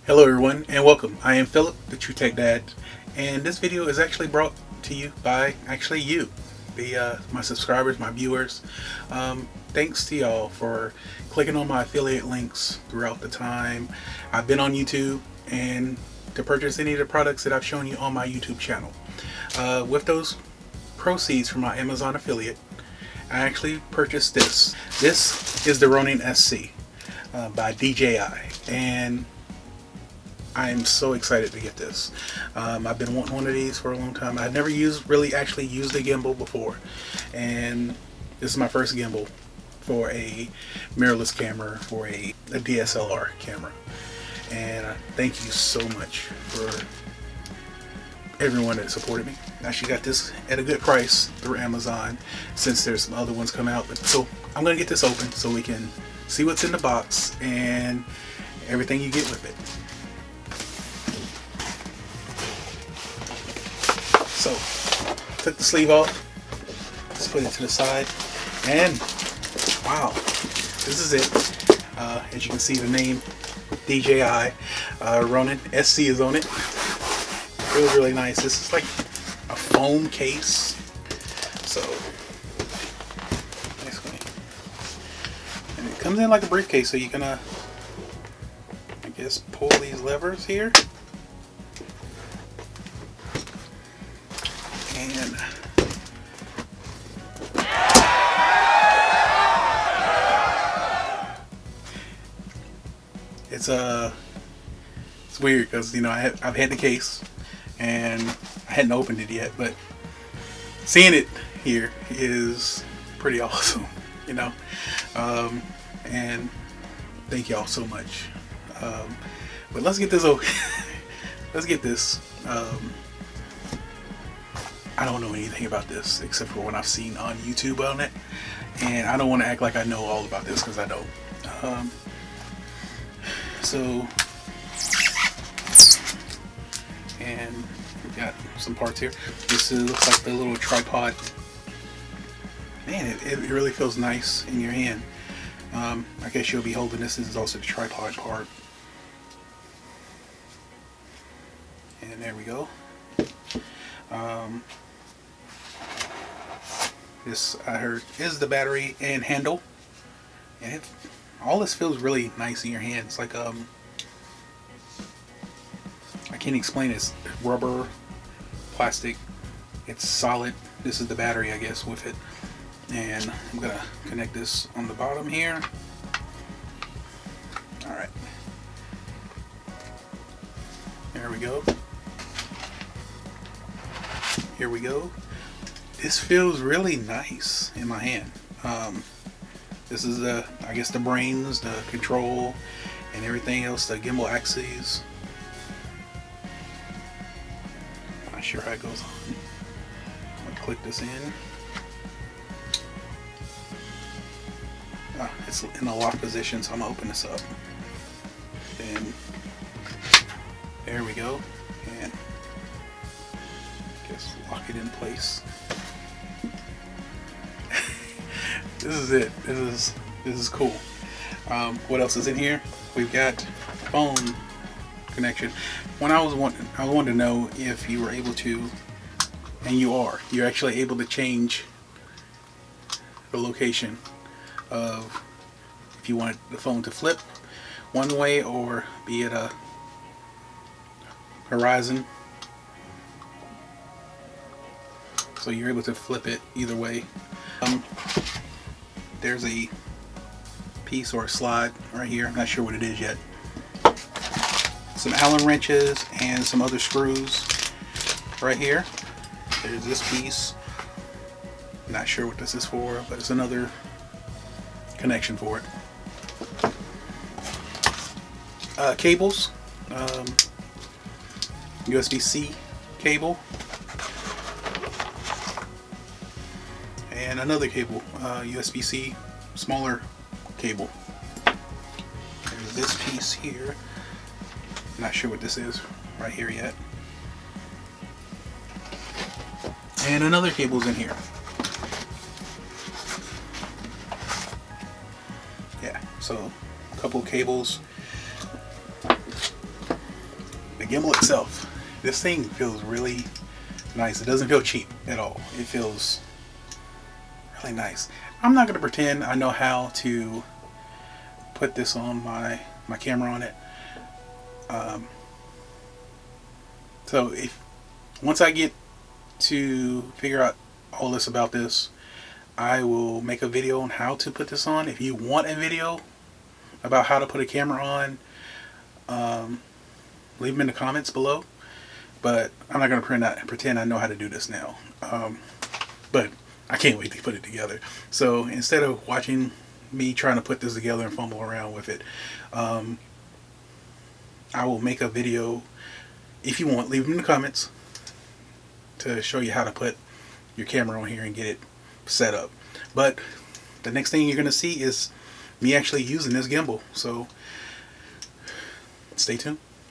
Hello everyone and welcome. I am Philip, the True Tech Dad, and this video is actually brought to you by you, my subscribers, my viewers. Thanks to y'all for clicking on my affiliate links throughout the time I've been on YouTube and to purchase any of the products that I've shown you on my YouTube channel. With those proceeds from my Amazon affiliate, I actually purchased this. This is the Ronin SC by DJI, and I'm so excited to get this. I've been wanting one of these for a long time. I've never actually used a gimbal before, and this is my first gimbal for a mirrorless camera, for a DSLR camera. And thank you so much for everyone that supported me. I actually got this at a good price through Amazon, since there's some other ones come out. But so I'm gonna get this open so we can see what's in the box and everything you get with it. So, took the sleeve off, let's put it to the side, and wow, this is it. As you can see, the name DJI Ronin SC is on it. It feels really nice. This is like a foam case, so basically, and it comes in like a briefcase, so you can I guess pull these levers here. And it's weird because I've had the case and I hadn't opened it yet, but seeing it here is pretty awesome, and thank y'all so much. But let's get this over. Let's get this. I don't know anything about this except for what I've seen on YouTube on it, and I don't want to act like I know all about this because I don't. And we've got some parts here. This looks like the little tripod. Man, it really feels nice in your hand. I guess you'll be holding this. This is also the tripod part. And there we go. This, I heard, is the battery and handle, and all this feels really nice in your hand. It's like I can't explain it. It's rubber, plastic. It's solid. This is the battery, I guess, with it. And I'm gonna connect this on the bottom here. All right, there we go. Here we go. This feels really nice in my hand. This is I guess the brains, the control, and everything else, the gimbal axes. Not sure how it goes on. I'm gonna click this in. It's in a lock position, so I'm gonna open this up. And there we go. And just lock it in place. This is it. This is cool. What else is in here? We've got phone connection. I wanted to know if you were able to, and you're actually able to change the location of if you want the phone to flip one way or be at a horizon. So you're able to flip it either way. There's a piece or a slide right here. I'm not sure what it is yet. Some Allen wrenches and some other screws right here. There's this piece. Not sure what this is for, but it's another connection for it. Cables. USB-C cable. And another cable, USB-C, smaller cable. There's this piece here. Not sure what this is right here yet. And another cable's in here. Yeah, so a couple cables. the gimbal itself. This thing feels really nice. It doesn't feel cheap at all. It feels really nice. I'm not going to pretend I know how to put this on my camera on it. So if once I get to figure out all this about this, I will make a video on how to put this on. If you want a video about how to put a camera on, leave them in the comments below. But I'm not going to pretend I know how to do this now. But I can't wait to put it together. So instead of watching me trying to put this together and fumble around with it, I will make a video. If you want, leave them in the comments to show you how to put your camera on here and get it set up. But the next thing you're going to see is me actually using this gimbal. So stay tuned.